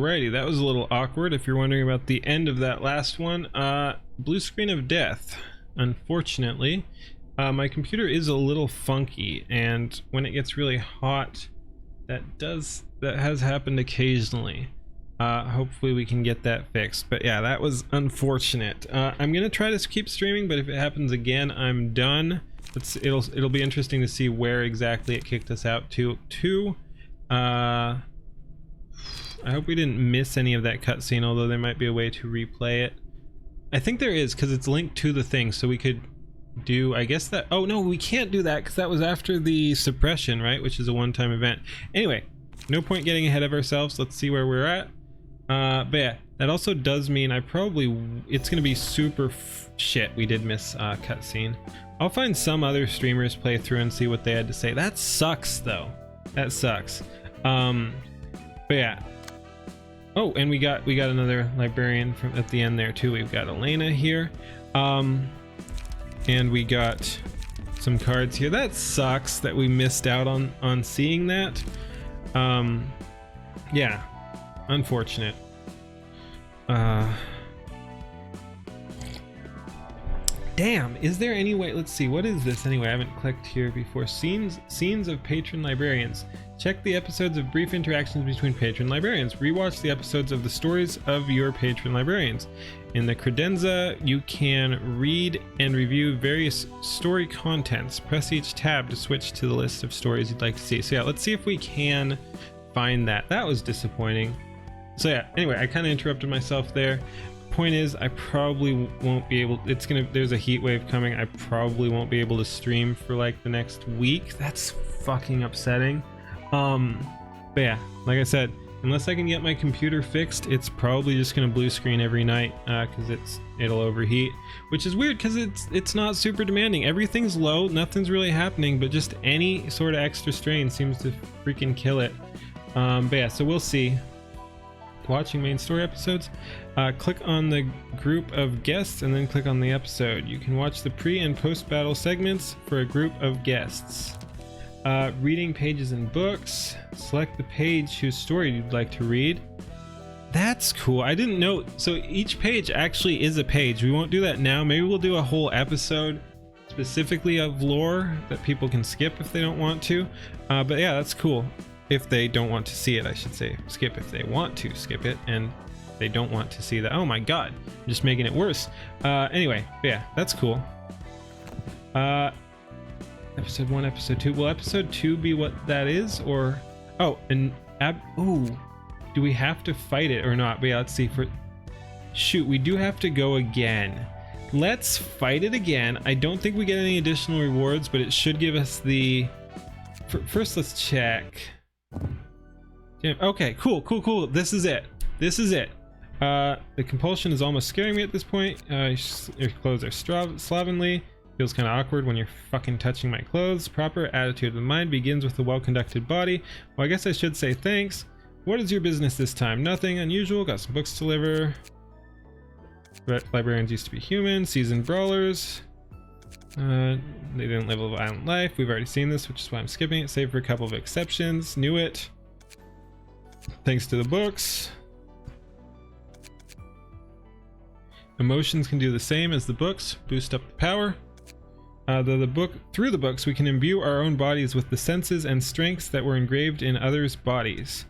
Alrighty, that was a little awkward if you're wondering about the end of that last one. Blue screen of death. Unfortunately, my computer is a little funky, and when it gets really hot, that has happened occasionally. Hopefully we can get that fixed, but yeah, that was unfortunate. I'm gonna try to keep streaming, but if it happens again, I'm done. It'll be interesting to see where exactly it kicked us out to. I hope we didn't miss any of that cutscene, although there might be a way to replay it. I think there is, because it's linked to the thing, so we could do, I guess that, oh no, we can't do that because that was after the suppression, right, which is a one-time event. Anyway, no point getting ahead of ourselves. Let's see where we're at. But yeah, that also does mean it's gonna be super shit. We did miss cutscene. I'll find some other streamers play through and see what they had to say. That sucks though. That sucks. But yeah. Oh, and we got another librarian from at the end there too. We've got Elena here. And we got some cards here. That sucks that we missed out on seeing that. Yeah, unfortunate. Damn, is there any way? Let's see, what is this anyway? I haven't clicked here before. Scenes of patron librarians. Check the episodes of brief interactions between patron librarians. Rewatch the episodes of the stories of your patron librarians. In the credenza, you can read and review various story contents. Press each tab to switch to the list of stories you'd like to see. So yeah, let's see if we can find that. That was disappointing. So yeah, anyway, I kind of interrupted myself there. Point is, I probably won't be able, there's a heat wave coming. I probably won't be able to stream for like the next week. That's fucking upsetting. But yeah, like I said, unless I can get my computer fixed, it's probably just gonna blue screen every night, because it'll overheat, which is weird because it's not super demanding. Everything's low, nothing's really happening, but just any sort of extra strain seems to freaking kill it. But yeah, so we'll see. Watching main story episodes, click on the group of guests and then click on the episode. You can watch the pre and post battle segments for a group of guests. Reading pages and books, select the page whose story you'd like to read. That's cool. I didn't know. So each page actually is a page. We won't do that now. Maybe we'll do a whole episode specifically of lore that people can skip if they don't want to. But yeah, that's cool. If they don't want to see it, I should say. Skip if they want to skip it, and they don't want to see that. Oh my god, I'm just making it worse. Anyway, yeah, that's cool. Episode 1, episode 2. Will episode 2 be what that is, or oh, and ooh, do we have to fight it or not? But yeah, let's see. Shoot, we do have to go again. Let's fight it again. I don't think we get any additional rewards, but it should give us the first. Let's check. Okay, cool. This is it. The compulsion is almost scaring me at this point. Your clothes are slovenly. Feels kind of awkward when you're fucking touching my clothes. Proper attitude of the mind begins with a well-conducted body. Well, I guess I should say thanks. What is your business this time? Nothing unusual. Got some books to deliver. Librarians used to be human. Seasoned brawlers. They didn't live a violent life. We've already seen this, which is why I'm skipping it, save for a couple of exceptions. Knew it. Thanks to the books. Emotions can do the same as the books, boost up the power. Through the books, we can imbue our own bodies with the senses and strengths that were engraved in others' bodies.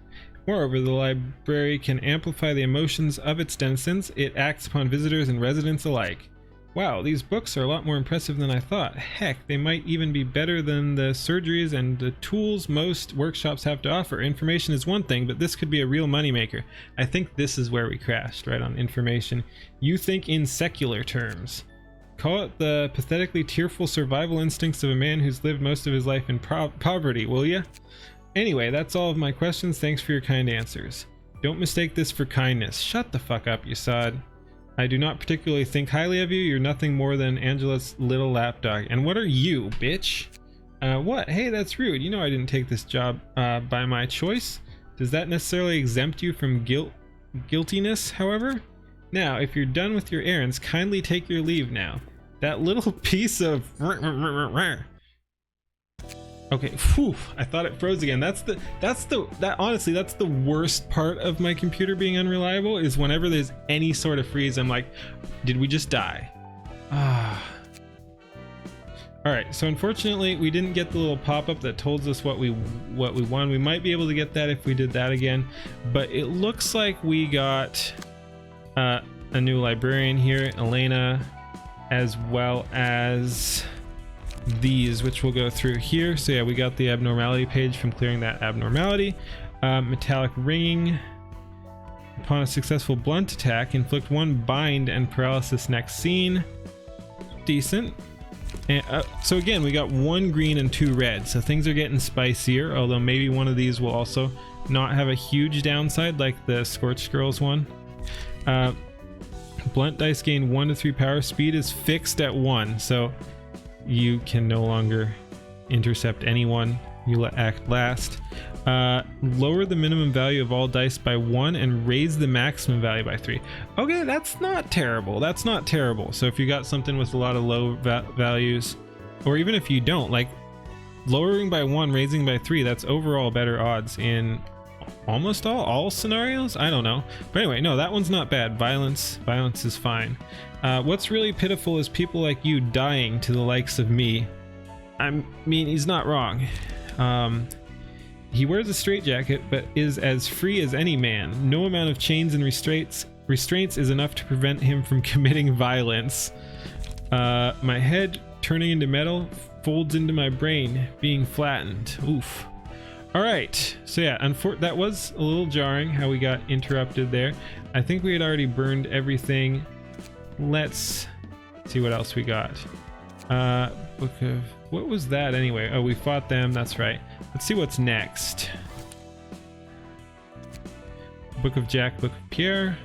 Moreover, the library can amplify the emotions of its denizens. It acts upon visitors and residents alike. Wow, these books are a lot more impressive than I thought. Heck, they might even be better than the surgeries and the tools most workshops have to offer. Information is one thing, but this could be a real moneymaker. I think this is where we crashed, right on information. You think in secular terms. Call it the pathetically tearful survival instincts of a man who's lived most of his life in poverty, will ya? Anyway, that's all of my questions. Thanks for your kind answers. Don't mistake this for kindness. Shut the fuck up, you sod. I do not particularly think highly of you. You're nothing more than Angela's little lapdog. And what are you, bitch? What? Hey, that's rude. You know I didn't take this job by my choice. Does that necessarily exempt you from guiltiness, however? Now, if you're done with your errands, kindly take your leave now. That little piece of... Okay, phew, I thought it froze again. Honestly, that's the worst part of my computer being unreliable, is whenever there's any sort of freeze, I'm like, did we just die? Ah. All right, so unfortunately, we didn't get the little pop-up that told us what we won. We might be able to get that if we did that again, but it looks like we got a new librarian here, Elena, as well as these, which we'll go through here. So yeah, we got the abnormality page from clearing that abnormality. Metallic ringing. Upon a successful blunt attack, inflict 1 bind and paralysis next scene. Decent. And, so again, we got 1 green and 2 red, so things are getting spicier, although maybe one of these will also not have a huge downside like the Scorched Girls one. Blunt dice gain 1 to 3 power. Speed is fixed at 1, so you can no longer intercept anyone you act last. Lower the minimum value of all dice by 1 and raise the maximum value by 3. Okay, that's not terrible. That's not terrible. So if you got something with a lot of low values, or even if you don't, like lowering by 1, raising by 3, that's overall better odds in almost all scenarios. I don't know, but anyway, no, that one's not bad. Violence is fine. What's really pitiful is people like you dying to the likes of me. I mean, he's not wrong. He wears a straitjacket, but is as free as any man. No amount of chains and restraints is enough to prevent him from committing violence. My head turning into metal folds into my brain, being flattened. Oof. All right, so yeah, that was a little jarring how we got interrupted there. I think we had already burned everything. Let's see what else we got. Book of, what was that anyway? Oh, we fought them, that's right. Let's see what's next. Book of Jack, Book of Pierre.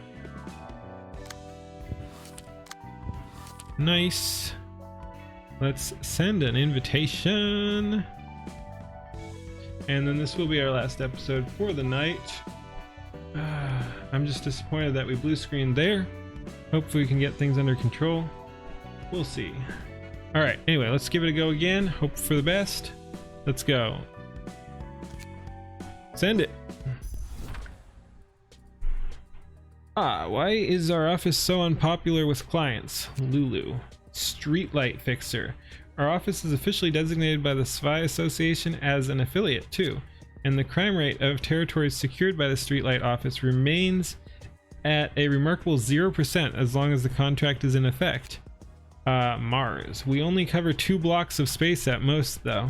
Nice. Let's send an invitation. And then this will be our last episode for the night. I'm just disappointed that we blue screened there. Hopefully we can get things under control. We'll see. All right, anyway, let's give it a go again. Hope for the best. Let's go. Send it. Why is our office so unpopular with clients? Lulu. Streetlight fixer. Our office is officially designated by the SVI Association as an affiliate too, and the crime rate of territories secured by the Streetlight office remains at a remarkable 0% as long as the contract is in effect. Mars. We only cover 2 blocks of space at most though,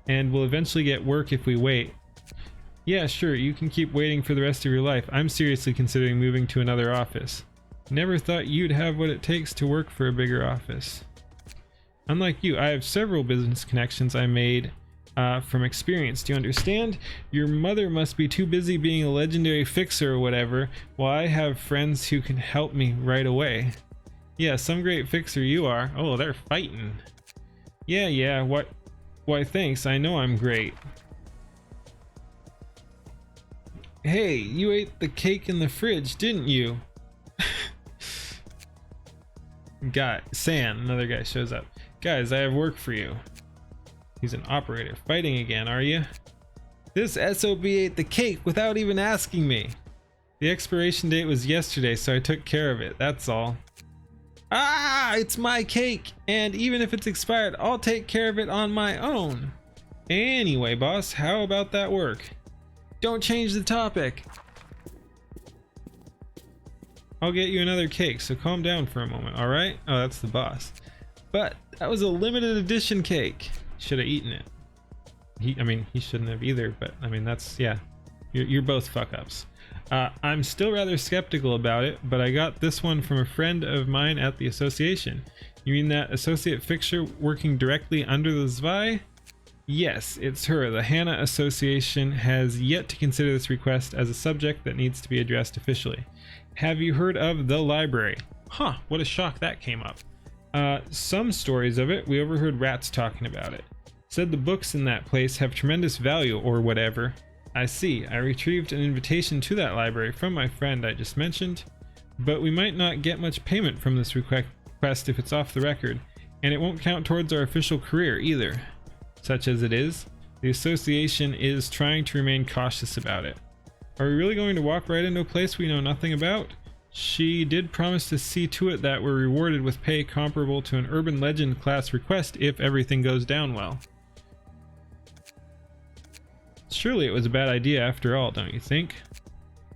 and we'll eventually get work if we wait. Yeah, sure, you can keep waiting for the rest of your life. I'm seriously considering moving to another office. Never thought you'd have what it takes to work for a bigger office. Unlike you, I have several business connections I made from experience. Do you understand? Your mother must be too busy being a legendary fixer or whatever, while I have friends who can help me right away. Yeah, some great fixer you are. Oh, they're fighting. Yeah, what? Why, thanks, I know I'm great. Hey, you ate the cake in the fridge, didn't you? San, another guy shows up. Guys, I have work for you. He's an operator. Fighting again, are you? This SOB ate the cake without even asking me. The expiration date was yesterday, so I took care of it, that's all. Ah, it's my cake, and even if it's expired, I'll take care of it on my own. Anyway, boss, how about that work? Don't change the topic. I'll get you another cake, so calm down for a moment, all right? Oh, that's the boss. But that was a limited edition cake. Should have eaten it. He shouldn't have either, but I mean, that's, yeah. You're both fuck-ups. I'm still rather skeptical about it, but I got this one from a friend of mine at the association. You mean that associate fixture working directly under the SVI? Yes, it's her. The HANA Association has yet to consider this request as a subject that needs to be addressed officially. Have you heard of the library? Huh, what a shock that came up. Some stories of it. We overheard rats talking about it. Said the books in that place have tremendous value or whatever. I see. I retrieved an invitation to that library from my friend I just mentioned, but we might not get much payment from this request if it's off the record, and it won't count towards our official career either. Such as it is, The association is trying to remain cautious about it. Are we really going to walk right into a place we know nothing about? She did promise to see to it that we're rewarded with pay comparable to an urban legend class request if everything goes down well. Surely it was a bad idea after all, don't you think?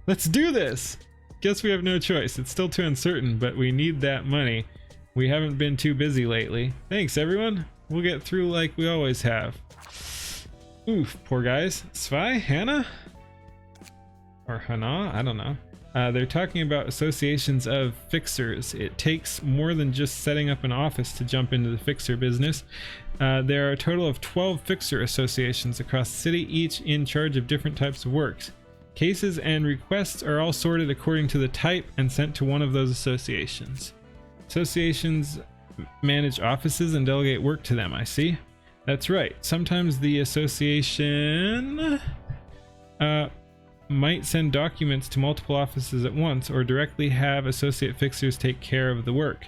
Let's do this! Guess we have no choice. It's still too uncertain, but we need that money. We haven't been too busy lately. Thanks, everyone. We'll get through like we always have. Oof, poor guys. Svi? Hannah? Or Hana? I don't know. They're talking about associations of fixers. It takes more than just setting up an office to jump into the fixer business. There are a total of 12 fixer associations across the city, each in charge of different types of works. Cases and requests are all sorted according to the type and sent to one of those associations. Associations manage offices and delegate work to them, I see. That's right. Sometimes the association might send documents to multiple offices at once or directly have associate fixers take care of the work.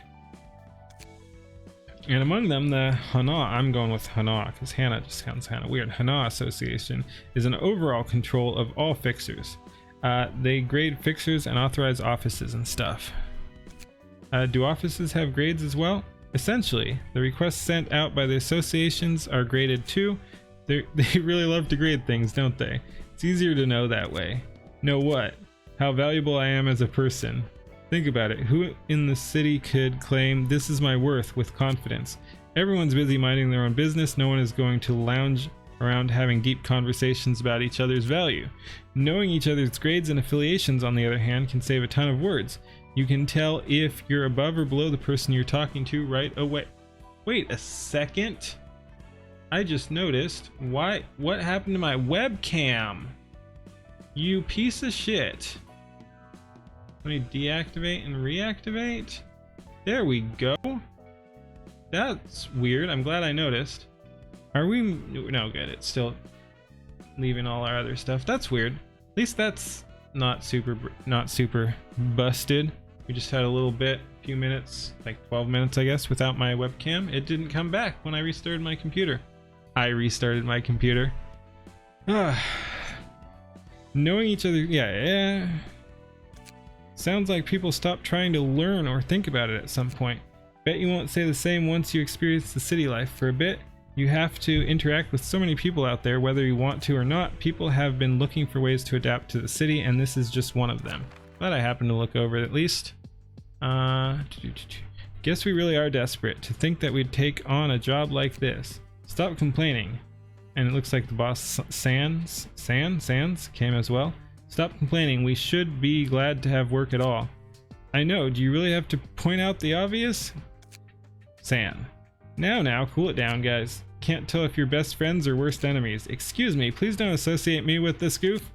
And among them, the Hana, I'm going with Hana because Hannah just sounds kind of weird. Hana Association is an overall control of all fixers. They grade fixers and authorize offices and stuff. Do offices have grades as well? Essentially, the requests sent out by the associations are graded too. They really love to grade things, don't they? It's easier to know that way. Know what? How valuable I am as a person. Think about it. Who in the city could claim this is my worth with confidence? Everyone's busy minding their own business. No one is going to lounge around having deep conversations about each other's value. Knowing each other's grades and affiliations, on the other hand, can save a ton of words. You can tell if you're above or below the person you're talking to right away. Wait a second. I just noticed. What happened to my webcam? You piece of shit. Let me deactivate and reactivate. There we go. That's weird. I'm glad I noticed. Are we? No, good. It's still leaving all our other stuff. That's weird. At least that's not super busted. We just had a few minutes, like 12 minutes, I guess, without my webcam. It didn't come back when I restarted my computer. I restarted my computer. Knowing each other, yeah. Sounds like people stop trying to learn or think about it at some point. Bet you won't say the same once you experience the city life. For a bit, you have to interact with so many people out there, whether you want to or not. People have been looking for ways to adapt to the city, and this is just one of them. Glad I happened to look over it at least. Guess we really are desperate to think that we'd take on a job like this. Stop complaining. And it looks like the boss Sands came as well. Stop complaining. We should be glad to have work at all. I know. Do you really have to point out the obvious? San. Now, cool it down, guys. Can't tell if you're best friends or worst enemies. Excuse me, please don't associate me with this goof.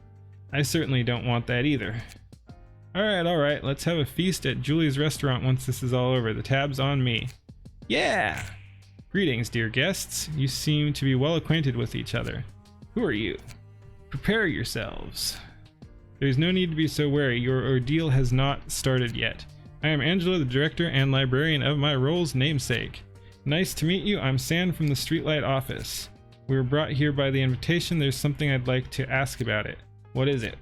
I certainly don't want that either. Alright, let's have a feast at Julie's restaurant once this is all over. The tab's on me. Yeah! Greetings, dear guests. You seem to be well acquainted with each other. Who are you? Prepare yourselves. There's no need to be so wary. Your ordeal has not started yet. I am Angela, the director and librarian of my role's namesake. Nice to meet you. I'm San from the Streetlight office. We were brought here by the invitation. There's something I'd like to ask about it. What is it?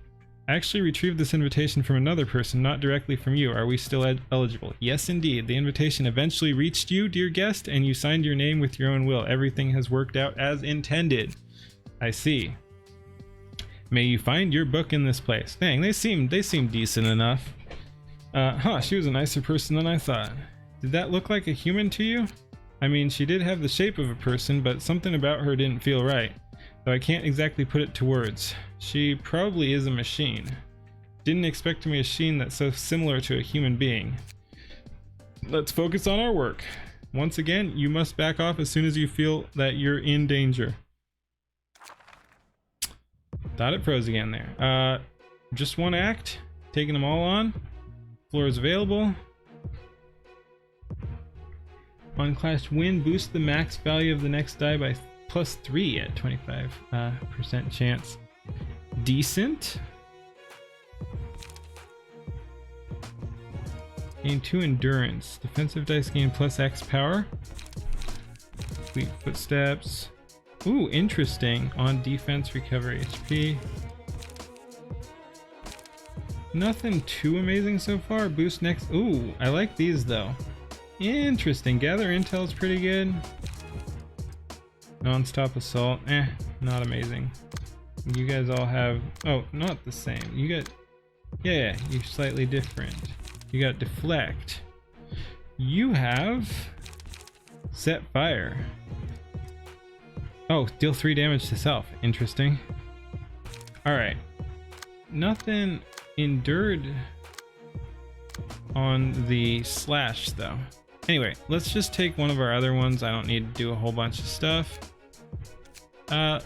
I actually retrieved this invitation from another person, not directly from you. Are we still eligible? Yes, indeed. The invitation eventually reached you, dear guest, and you signed your name with your own will. Everything has worked out as intended. I see. May you find your book in this place. Dang, they seem decent enough. She was a nicer person than I thought. Did that look like a human to you? I mean, she did have the shape of a person, but something about her didn't feel right. Though I can't exactly put it to words. She probably is a machine. Didn't expect a machine that's so similar to a human being. Let's focus on our work. Once again, you must back off as soon as you feel that you're in danger. Thought it froze again there. Just one act. Taking them all on. Floor is available. Unclashed win. Boost the max value of the next die by +3 at 25% chance. Decent. Gain 2 endurance. Defensive dice gain +X power. Complete footsteps. Ooh, interesting. On defense, recover HP. Nothing too amazing so far. Boost next. Ooh, I like these though. Interesting. Gather intel is pretty good. Non-stop assault. Not amazing. You guys all have. Oh, not the same. You got. Yeah, you're slightly different. You got deflect. You have set fire. Oh, deal 3 damage to self. Interesting. Alright. Nothing endured on the slash though. Anyway, let's just take one of our other ones. I don't need to do a whole bunch of stuff. And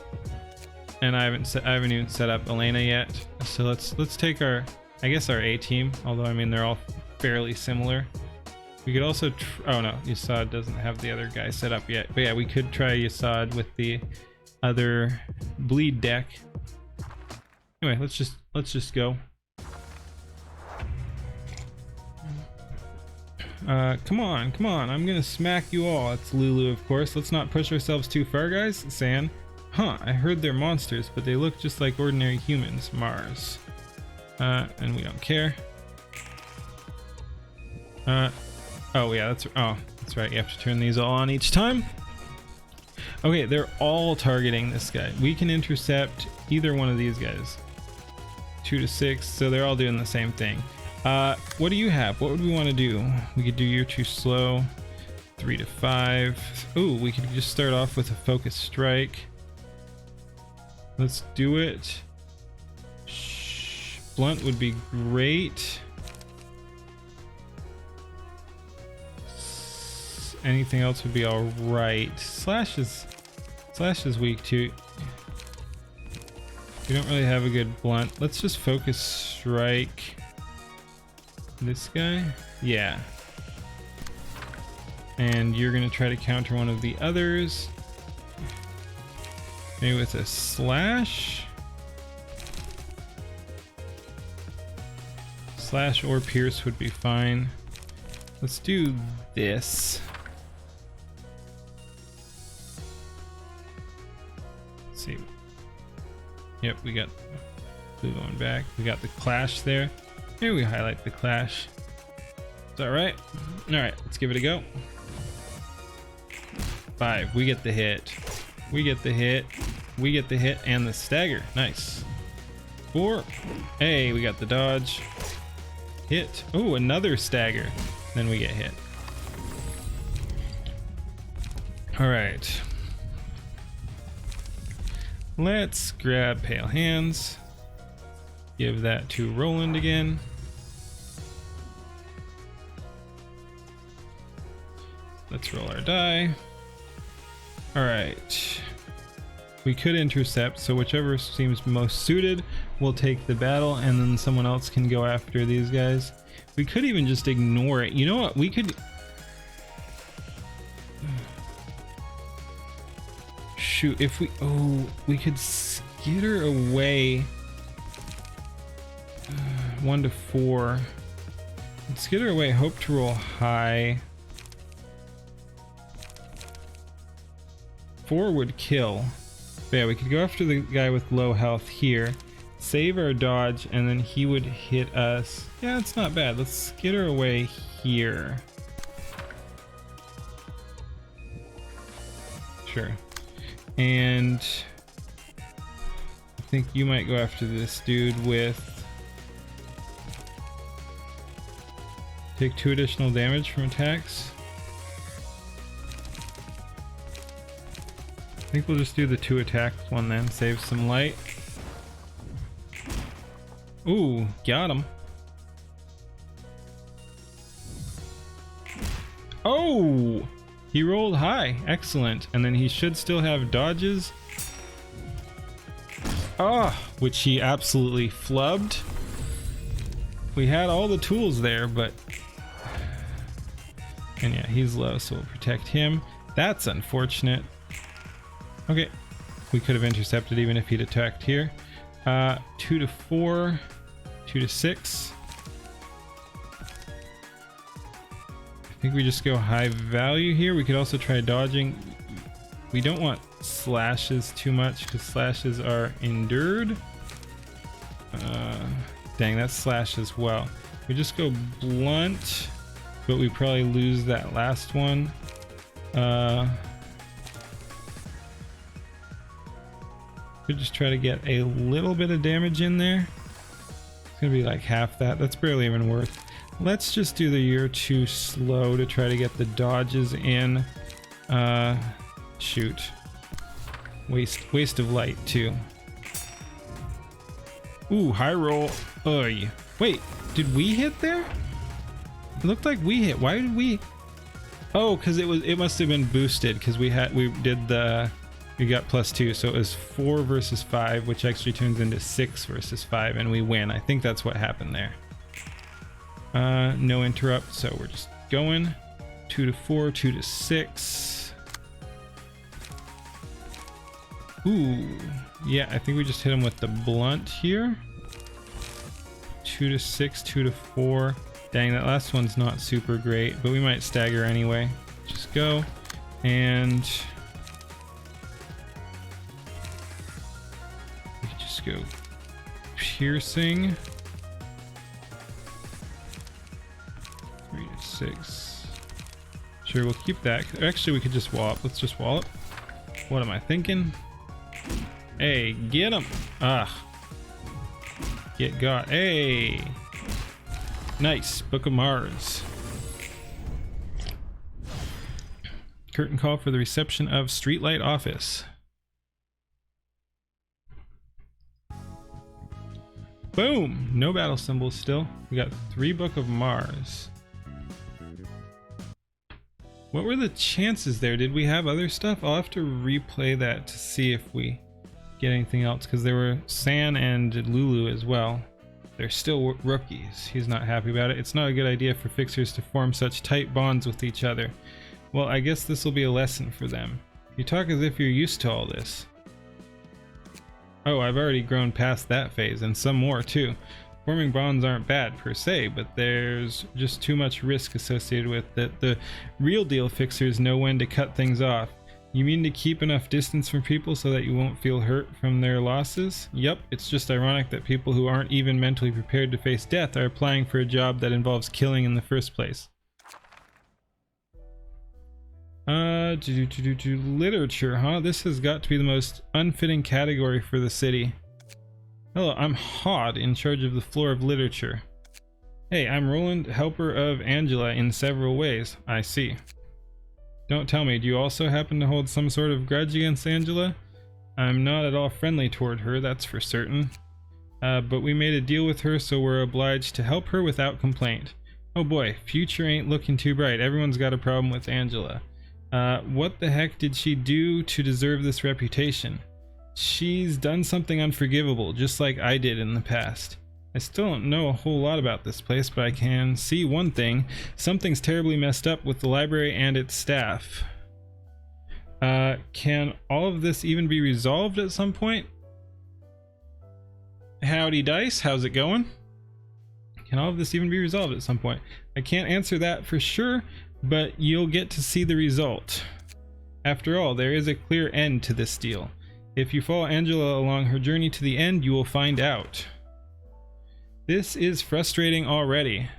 I haven't even set up Elena yet. So let's take our, I guess our A team, although I mean they're all fairly similar. We could also oh no, Yasad doesn't have the other guy set up yet. But yeah, we could try Yasad with the other bleed deck. Anyway, let's just go. Come on, I'm gonna smack you all. It's Lulu, of course. Let's not push ourselves too far, guys. San. Huh, I heard they're monsters, but they look just like ordinary humans. Mars. And we don't care. Oh yeah, that's right. You have to turn these all on each time. Okay, they're all targeting this guy. We can intercept either one of these guys. 2 to 6, so they're all doing the same thing. What do you have? What would we want to do? We could do you're too slow. 3 to 5. Ooh, we could just start off with a focus strike. Let's do it. Blunt would be great. Anything else would be all right. Slash is weak too. We don't really have a good blunt. Let's just focus strike this guy. Yeah. And you're gonna try to counter one of the others. Maybe with a slash. Slash or pierce would be fine. Let's do this. Let's see. Yep, we got blue going back. We got the clash there. Maybe we highlight the clash. Is that right? Alright, let's give it a go. 5. We get the hit. We get the hit. We get the hit and the stagger. Nice. 4. Hey, we got the dodge. Hit. Oh, another stagger. Then we get hit. Alright. Let's grab Pale Hands. Give that to Roland again. Let's roll our die. Alright. We could intercept, so whichever seems most suited will take the battle, and then someone else can go after these guys. We could even just ignore it. You know what? We could... Shoot, if we... Oh, we could skitter away 1 to 4. Let's skitter away, hope to roll high. 4 would kill. But yeah, we could go after the guy with low health here, save our dodge, and then he would hit us. Yeah, it's not bad. Let's skitter away here. Sure. And I think you might go after this dude with... Take 2 additional damage from attacks. I think we'll just do the 2 attacks one then, save some light. Ooh, got him. Oh! He rolled high. Excellent. And then he should still have dodges. Ah, which he absolutely flubbed. We had all the tools there, but... And yeah, he's low, so we'll protect him. That's unfortunate. Okay, we could have intercepted even if he'd attacked here. 2 to 4, 2 to 6. I think we just go high value here. We could also try dodging. We don't want slashes too much because slashes are endured. Dang, that's slash as well. We just go blunt, but we probably lose that last one. Could just try to get a little bit of damage in there. It's gonna be like half that. That's barely even worth. Let's just do the you're too slow to try to get the dodges in. Shoot. Waste of light too. Ooh, high roll. Oy. Wait, did we hit there? It looked like we hit. Why did we? Oh, because it must have been boosted because we got +2, so it was 4 versus 5, which actually turns into 6 versus 5, and we win. I think that's what happened there. No interrupt, so we're just going 2 to 4, 2 to 6. Ooh, yeah, I think we just hit him with the blunt here. 2 to 6, 2 to 4. Dang, that last one's not super great, but we might stagger anyway. Just go, and we can just go piercing. 3 to 6. Sure, we'll keep that. Actually, we could just wallop. Let's just wallop. What am I thinking? Hey, get him! Ah. Get got. Hey! Nice. Book of Mars. Curtain call for the reception of Streetlight Office. Boom! No battle symbols still. We got 3 Book of Mars. What were the chances there? Did we have other stuff? I'll have to replay that to see if we get anything else, because there were San and Lulu as well. They're still rookies. He's not happy about it. It's not a good idea for fixers to form such tight bonds with each other. Well, I guess this will be a lesson for them. You talk as if you're used to all this. Oh, I've already grown past that phase, and some more too. Forming bonds aren't bad per se, but there's just too much risk associated with it. The real deal fixers know when to cut things off. You mean to keep enough distance from people so that you won't feel hurt from their losses? Yup, it's just ironic that people who aren't even mentally prepared to face death are applying for a job that involves killing in the first place. Literature, huh? This has got to be the most unfitting category for the city. Hello, I'm Hod, in charge of the floor of literature. Hey, I'm Roland, helper of Angela in several ways. I see. Don't tell me, do you also happen to hold some sort of grudge against Angela? I'm not at all friendly toward her, that's for certain. But we made a deal with her, so we're obliged to help her without complaint. Oh boy, future ain't looking too bright. Everyone's got a problem with Angela. What the heck did she do to deserve this reputation? She's done something unforgivable, just like I did in the past. I still don't know a whole lot about this place, but I can see one thing. Something's terribly messed up with the library and its staff. Can all of this even be resolved at some point? Howdy Dice, how's it going? Can all of this even be resolved at some point? I can't answer that for sure, but you'll get to see the result. After all, there is a clear end to this deal. If you follow Angela along her journey to the end, you will find out. This is frustrating already.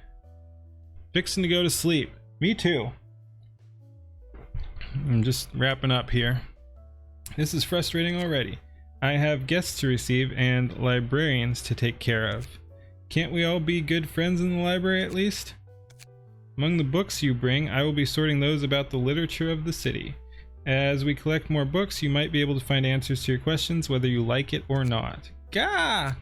Fixing to go to sleep. Me too. I'm just wrapping up here. This is frustrating already. I have guests to receive and librarians to take care of. Can't we all be good friends in the library at least? Among the books you bring, I will be sorting those about the literature of the city. As we collect more books, you might be able to find answers to your questions, whether you like it or not. Gah!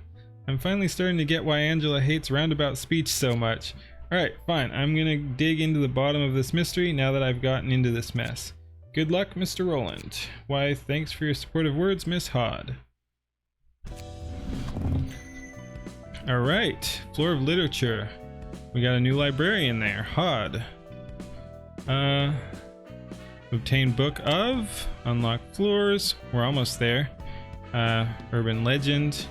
I'm finally starting to get why Angela hates roundabout speech so much. Alright, fine. I'm gonna dig into the bottom of this mystery now that I've gotten into this mess. Good luck, Mr. Roland. Why, thanks for your supportive words, Miss Hod. Alright, floor of literature. We got a new librarian there, Hod. Obtain book of, unlock floors, we're almost there. Urban legend,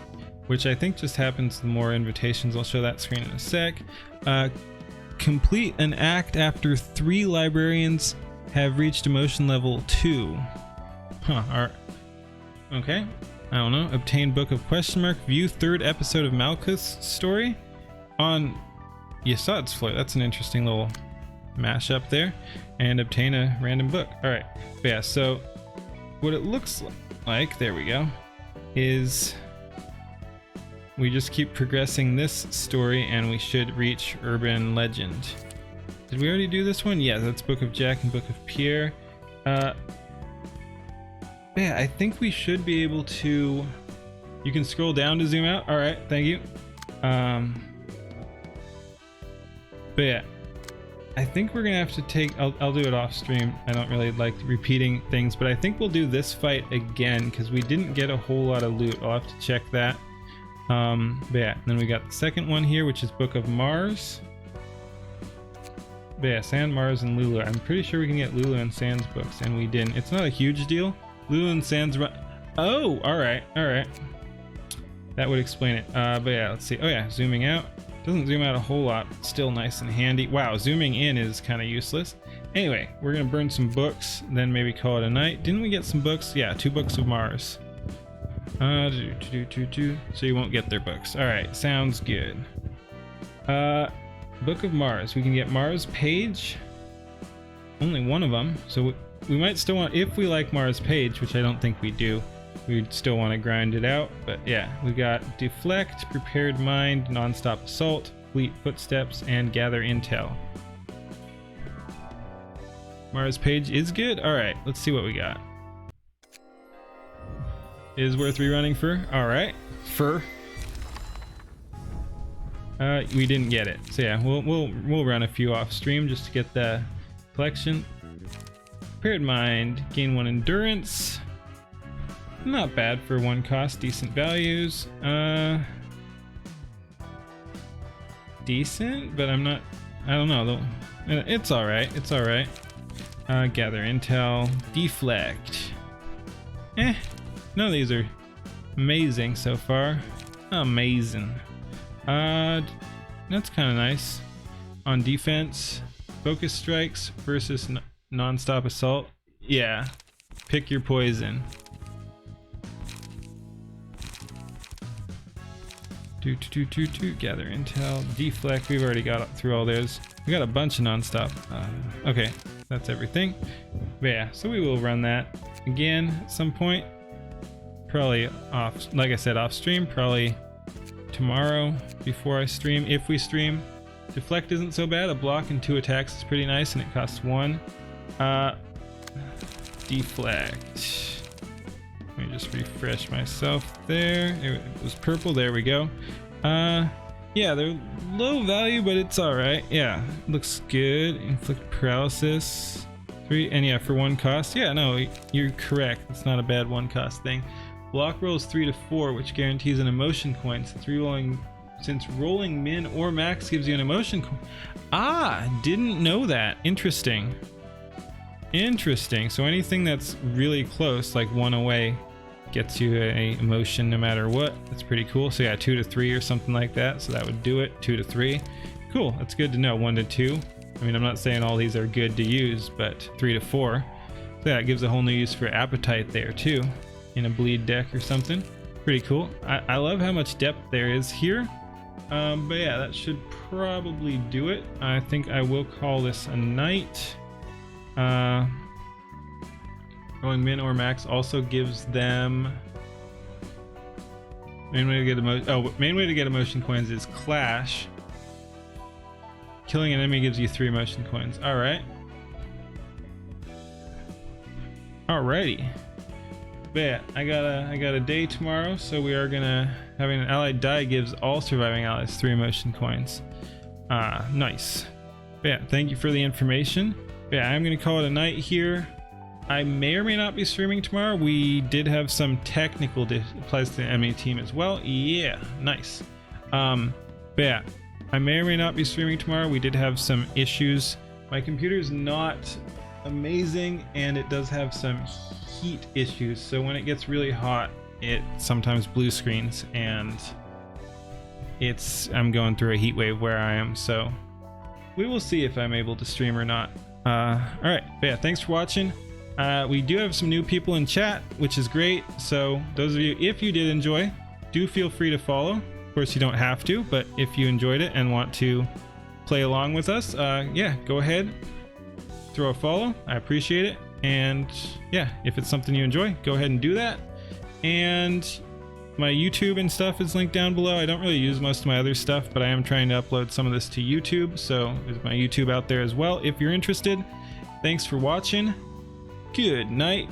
which I think just happens the more invitations. I'll show that screen in a sec. Complete an act after 3 librarians have reached emotion level 2. Huh, Okay. I don't know. Obtain book of question mark. View third episode of Malkuth's story on Yasad's floor. That's an interesting little mashup there. And obtain a random book. All right. But yeah, so what it looks like, there we go, is we just keep progressing this story and we should reach Urban Legend. Did we already do this one? Yeah, that's Book of Jack and Book of Pierre. Yeah, I think we should be able to... You can scroll down to zoom out. All right, thank you. But yeah, I think we're gonna have to take... I'll do it off stream. I don't really like repeating things, but I think we'll do this fight again because we didn't get a whole lot of loot. I'll have to check that. But yeah, then we got the second one here, which is Book of Mars. But yeah, Sand, Mars, and Lulu. I'm pretty sure we can get Lulu and Sand's books, and we didn't. It's not a huge deal. Lulu and Sand's oh, alright. That would explain it. But yeah, let's see. Oh yeah, zooming out. Doesn't zoom out a whole lot, but still nice and handy. Wow, zooming in is kind of useless. Anyway, we're gonna burn some books, then maybe call it a night. Didn't we get some books? Yeah, 2 books of Mars. So you won't get their books. Alright, sounds good. Book of Mars. We can get Mars Page. Only one of them, so we might still want, if we like Mars Page, which I don't think we do, we'd still want to grind it out. But yeah, we got Deflect, Prepared Mind, Non-Stop Assault, Fleet Footsteps, and Gather Intel. Mars Page is good. All right, let's see what we got. Is worth rerunning for. All right, fur. We didn't get it, so yeah, we'll run a few off stream just to get the collection. Prepared Mind, gain 1 endurance. Not bad for 1 cost, decent values. Decent, but I don't know though. It's alright, Gather Intel, Deflect. None of these are amazing so far. Amazing. That's kind of nice. On defense, Focus Strikes versus Non-Stop Assault. Yeah, pick your poison. Gather Intel, Deflect. We've already got through all those. We got a bunch of Non-Stop. Okay, that's everything. But yeah, so we will run that again at some point. Probably off, like I said, off stream. Probably tomorrow before I stream, if we stream. Deflect isn't so bad. A block and 2 attacks is pretty nice, and it costs 1. Deflect. Let me just refresh myself there. It was purple. There we go. Yeah, they're low value, but it's all right. Yeah, looks good. Inflict paralysis. 3, and yeah, for 1 cost. Yeah, no, you're correct. It's not a bad 1 cost thing. Block rolls 3 to 4, which guarantees an emotion coin. Since rolling min or max gives you an emotion coin. Didn't know that. Interesting. So anything that's really close, like 1 away, gets you a emotion no matter what. That's pretty cool. So yeah, 2 to 3 or something like that. So that would do it. 2 to 3. Cool. That's good to know. 1 to 2. I mean, I'm not saying all these are good to use, but 3 to 4. So yeah, it gives a whole new use for appetite there too, in a bleed deck or something. Pretty cool. I love how much depth there is here. But yeah, that should probably do it. I think I will call this a night. Going min or max also gives them main way to get emotion coins is clash. Killing an enemy gives you 3 emotion coins. All right. Alrighty. But yeah, I got a day tomorrow, so we are gonna having an allied die gives all surviving allies 3 emotion coins. Nice. But yeah, thank you for the information. But yeah, I'm gonna call it a night here. I may or may not be streaming tomorrow. We did have some technical applies to the enemy team as well. Yeah, nice. But yeah, I may or may not be streaming tomorrow. We did have some issues. My computer's not amazing, and it does have some heat issues. So when it gets really hot, it sometimes blue screens, and I'm going through a heat wave where I am. So we will see if I'm able to stream or not. All right, but yeah, thanks for watching. We do have some new people in chat, which is great. So those of you, if you did enjoy, do feel free to follow. Of course, you don't have to, but if you enjoyed it and want to play along with us, yeah, go ahead, throw a follow. I appreciate it. And yeah, if it's something you enjoy, go ahead and do that. And my YouTube and stuff is linked down below. I don't really use most of my other stuff, but I am trying to upload some of this to YouTube. So there's my YouTube out there as well if you're interested. Thanks for watching. Good night.